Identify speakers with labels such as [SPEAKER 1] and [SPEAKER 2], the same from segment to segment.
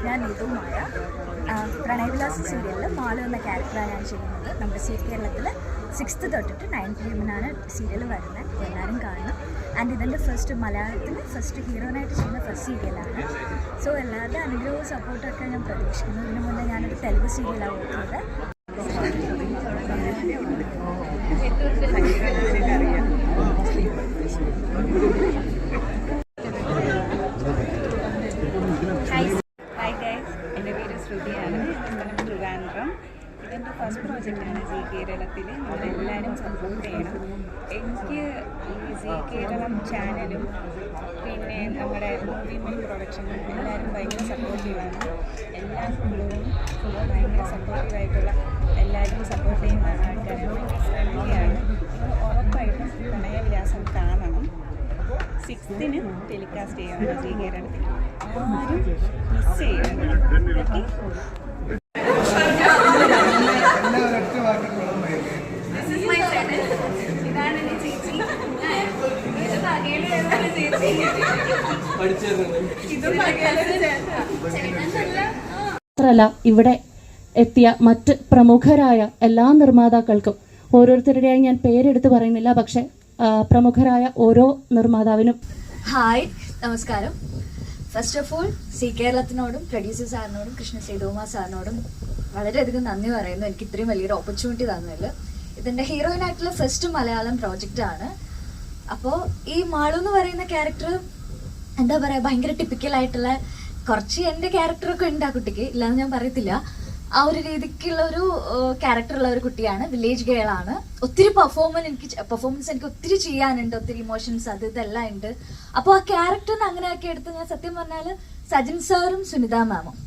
[SPEAKER 1] ഞാൻ നീതുമായ പ്രണയവിലാസ് സീരിയലിൽ മാളു എന്ന ക്യാരക്ടറാണ് ഞാൻ ചെയ്യുന്നത്. നമ്മുടെ കേരളത്തിൽ 6th തൊട്ടിട്ട് 9 PM സീരിയൽ വരുന്നത്. എല്ലാവരും കാണണം. ആൻഡ് ഇതിൻ്റെ മലയാളത്തിൽ ഫസ്റ്റ് ഹീറോയിനായിട്ട് ചെയ്യുന്ന ഫസ്റ്റ് സീരിയലാണ്. സോ എല്ലാവരുടെ അനുഗ്രഹവും സപ്പോർട്ടൊക്കെ ഞാൻ പ്രതീക്ഷിക്കുന്നു. ഇതിനു മുന്നേ ഞാനൊരു തെലുഗു സീരിയലാണ് ഓർക്കുന്നത്.
[SPEAKER 2] ട്രിവാൻഡ്രം. ഇതിൻ്റെ ഫസ്റ്റ് പ്രോജക്റ്റാണ് ജി കേരളത്തിൽ. നിങ്ങളെല്ലാവരും സപ്പോർട്ട് ചെയ്യണം. എനിക്ക് ഈ ജി കേരളം ചാനലും പിന്നെ നമ്മുടെ മൂവി മേക്ക് പ്രൊഡക്ഷനും എല്ലാവരും ഭയങ്കര സപ്പോർട്ടീവാണ്. എല്ലാ കുടുംബവും ഭയങ്കര സപ്പോർട്ടീവായിട്ടുള്ള എല്ലാവരും സപ്പോർട്ട് ചെയ്യുന്ന ആൾക്കാരാണ്. ഫ്രണ്ട്ലിയാണ്. നിങ്ങൾ ഉറപ്പായിട്ടും പ്രണയവിലാസം കാണണം. 6th ടെലികാസ്റ്റ് ചെയ്യണം ജി കേരളത്തിൽ. ആരും മിസ് ചെയ്യണം. ഓക്കെ.
[SPEAKER 3] മാത്രമല്ല ഇവിടെ എത്തിയ മറ്റ് പ്രമുഖരായ എല്ലാ നിർമ്മാതാക്കൾക്കും ഓരോരുത്തരുടെയായി ഞാൻ പേരെടുത്ത് പറയുന്നില്ല, പക്ഷെ പ്രമുഖരായ ഓരോ നിർമ്മാതാവിനും
[SPEAKER 1] ഹായ്, നമസ്കാരം. ഫസ്റ്റ് ഓഫ് ഓൾ സി കേരളത്തിനോടും പ്രൊഡ്യൂസർ സാറിനോടും കൃഷ്ണ സേതുകുമാർ സാറിനോടും വളരെയധികം നന്ദി പറയുന്നു. എനിക്ക് ഇത്രയും വലിയൊരു ഓപ്പർച്യൂണിറ്റി തന്നതിൽ. ഇതിൻ്റെ ഹീറോയിനായിട്ടുള്ള ഫസ്റ്റ് മലയാളം പ്രോജക്റ്റാണ്. അപ്പോൾ ഈ മാളു എന്ന് പറയുന്ന ക്യാരക്ടർ എന്താ പറയുക, ഭയങ്കര ടിപ്പിക്കലായിട്ടുള്ള കുറച്ച് എൻ്റെ ക്യാരക്ടറൊക്കെ ഉണ്ട് ആ കുട്ടിക്ക്, ഇല്ലാന്ന് ഞാൻ പറയത്തില്ല. ആ ഒരു രീതിക്കുള്ള ഒരു ക്യാരക്ടറുള്ള ഒരു കുട്ടിയാണ്. വില്ലേജ് ഗേളാണ്. ഒത്തിരി പെർഫോമൻസ് എനിക്ക് ഒത്തിരി ചെയ്യാനുണ്ട്. ഒത്തിരി ഇമോഷൻസ് അത് ഇതെല്ലാം ഉണ്ട്. അപ്പോൾ ആ ക്യാരക്ടറിനെ അങ്ങനെയൊക്കെ എടുത്ത് ഞാൻ സത്യം പറഞ്ഞാൽ സജിൻ സാറും സുനിത മാമും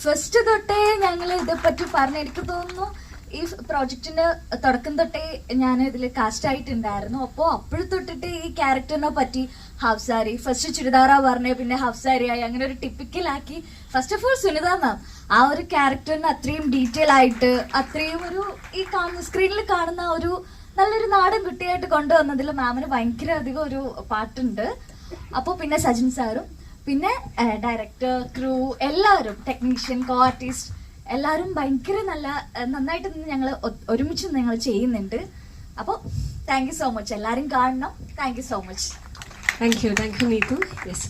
[SPEAKER 1] ഫസ്റ്റ് തൊട്ടേ ഞങ്ങൾ ഇതേപ്പറ്റി പറഞ്ഞ്, എനിക്ക് തോന്നുന്നു ഈ പ്രോജക്റ്റിന്റെ തുടക്കം തൊട്ടേ ഞാൻ ഇതിൽ കാസ്റ്റ് ആയിട്ടുണ്ടായിരുന്നു. അപ്പോൾ തൊട്ടിട്ട് ഈ ക്യാരക്ടറിനെ പറ്റി ഹാഫ് സാരി, ഫസ്റ്റ് ചുരിദാറാ പറഞ്ഞ, പിന്നെ ഹാഫ് സാരി ആയി, അങ്ങനെ ഒരു ടിപ്പിക്കലാക്കി. ഫസ്റ്റ് ഓഫ് ഓൾ സുനിത മാം ആ ഒരു ക്യാരക്ടറിന് അത്രയും ഡീറ്റെയിൽ ആയിട്ട്, അത്രയും ഒരു ഈ സ്ക്രീനിൽ കാണുന്ന ഒരു നല്ലൊരു നാടൻ കുട്ടിയായിട്ട് കൊണ്ടുവന്നതിൽ മാമിന് ഭയങ്കര അധികം ഒരു പാട്ടുണ്ട്. അപ്പോൾ പിന്നെ സജിൻ സാറും, പിന്നെ ഡയറക്ടർ, ക്രൂ, എല്ലാവരും, ടെക്നീഷ്യൻ, കോ ആർട്ടിസ്റ്റ് എല്ലാവരും ഭയങ്കര നന്നായിട്ട് ഞങ്ങൾ ഒരുമിച്ച് ഞങ്ങൾ ചെയ്യുന്നുണ്ട്. അപ്പോൾ താങ്ക് യു സോ മച്ച്. എല്ലാവരും കാണണം. Thank you so much.
[SPEAKER 4] Thank you Neethu. Yes.